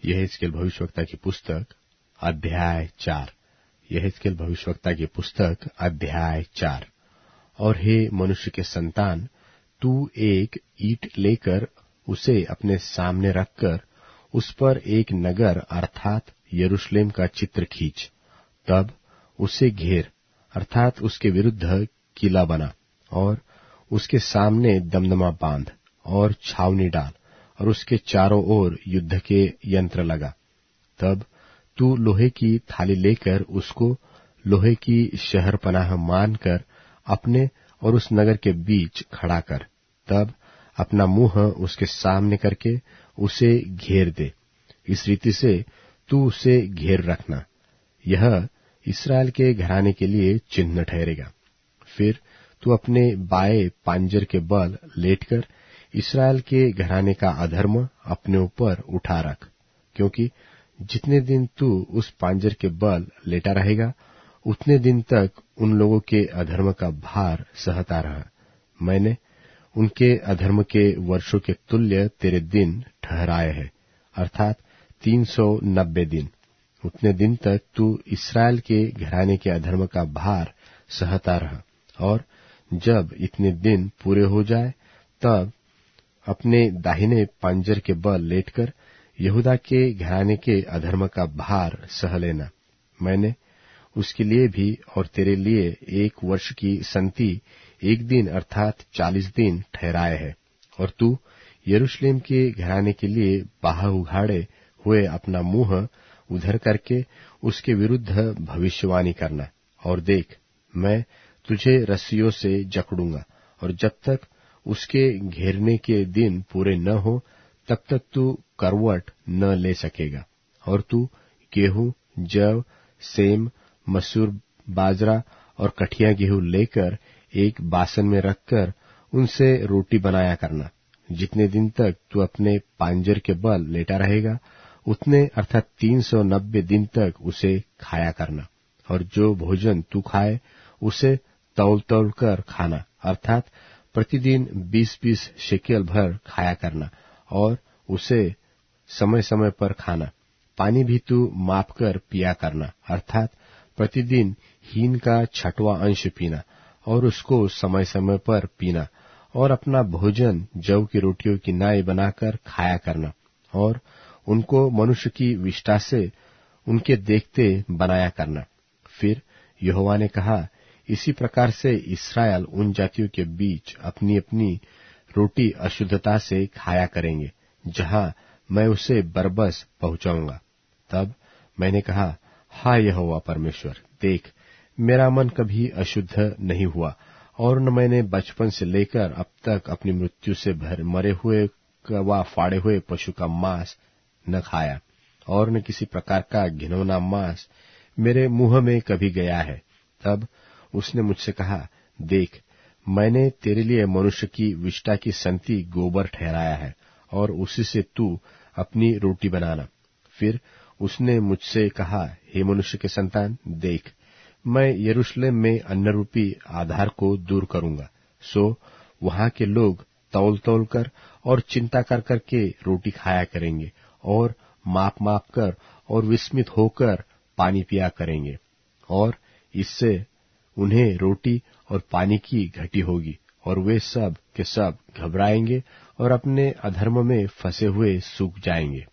यहेजकेल भविष्यवक्ता की पुस्तक अध्याय 4। यहेजकेल भविष्यवक्ता की पुस्तक अध्याय 4। और हे मनुष्य के संतान, तू एक ईंट लेकर उसे अपने सामने रखकर उस पर एक नगर अर्थात यरूशलेम का चित्र खींच। तब उसे घेर अर्थात उसके विरुद्ध किला बना और उसके सामने दमदमा बांध और छावनी डाल और उसके चारों ओर युद्ध के यंत्र लगा। तब तू लोहे की थाली लेकर उसको लोहे की शहर पनाह मानकर अपने और उस नगर के बीच खड़ा कर। तब अपना मुंह उसके सामने करके उसे घेर दे। इस रीति से तू उसे घेर रखना। यह इस्राएल के घराने के लिए चिन्ह ठहरेगा। फिर तू अपने बाएं पांजर के बल लेटकर इस्राएल के घराने का अधर्म अपने ऊपर उठा रख, क्योंकि जितने दिन तू उस पांजर के बल लेटा रहेगा उतने दिन तक उन लोगों के अधर्म का भार सहता रहा। मैंने उनके अधर्म के वर्षों के तुल्य तेरे दिन ठहराए हैं, अर्थात 390 दिन। उतने दिन तक तू इस्राएल के घराने के अधर्म का भार सहता रहा, और जब इतने दिन पूरे हो जाए तब अपने दाहिने पांजर के बल लेटकर यहूदा के घराने के अधर्म का भार सह लेना। मैंने उसके लिए भी और तेरे लिए 1 वर्ष की संति 1 दिन अर्थात 40 दिन ठहराए है। और तू यरूशलेम के घराने के लिए बाह उघाड़े हुए अपना मुंह उधर करके उसके विरुद्ध भविष्यवाणी करना। और देख, मैं तुझे रस्सियों से जकड़ूंगा, और जब तक उसके घेरने के दिन पूरे न हो तब तक तू करवट न ले सकेगा। और तू गेहूं, जव, सेम, मसूर, बाजरा और कठिया गेहूं लेकर एक बासन में रखकर उनसे रोटी बनाया करना। जितने दिन तक तू अपने पांजर के बल लेटा रहेगा उतने अर्थात 390 दिन तक उसे खाया करना। और जो भोजन तू खाए उसे तौल तौल कर खाना, अर्थात प्रतिदिन 20-20 शेकेल भर खाया करना, और उसे समय समय पर खाना। पानी भी तू माप कर पिया करना, अर्थात प्रतिदिन हीन का 6वां अंश पीना, और उसको समय समय पर पीना। और अपना भोजन जौ की रोटियों की नाई बनाकर खाया करना, और उनको मनुष्य की विष्ठा से उनके देखते बनाया करना। फिर यहोवा ने कहा, इसी प्रकार से इस्राएल उन जातियों के बीच अपनी अपनी रोटी अशुद्धता से खाया करेंगे, जहां मैं उसे बरबस पहुंचाऊंगा। तब मैंने कहा, हाय यहोवा परमेश्वर, देख, मेरा मन कभी अशुद्ध नहीं हुआ, और न मैंने बचपन से लेकर अब तक अपनी मृत्यु से मरे हुए व फाड़े हुए पशु का मांस न खाया, और न किसी प्रकार का घिनौना मांस मेरे मुंह में कभी गया है। तब उसने मुझसे कहा, देख, मैंने तेरे लिए मनुष्य की विष्ठा की संति गोबर ठहराया है, और उसी से तू अपनी रोटी बनाना। फिर उसने मुझसे कहा, हे मनुष्य के संतान, देख, मैं यरूशलेम में अन्न रूपी आधार को दूर करूंगा, सो वहां के लोग तौल तौल कर और चिंता कर करके रोटी खाया करेंगे, और माप माप कर और विस्मित होकर पानी पिया करेंगे, और इससे उन्हें रोटी और पानी की घटी होगी, और वे सब के सब घबराएंगे और अपने अधर्म में फंसे हुए सूख जाएंगे।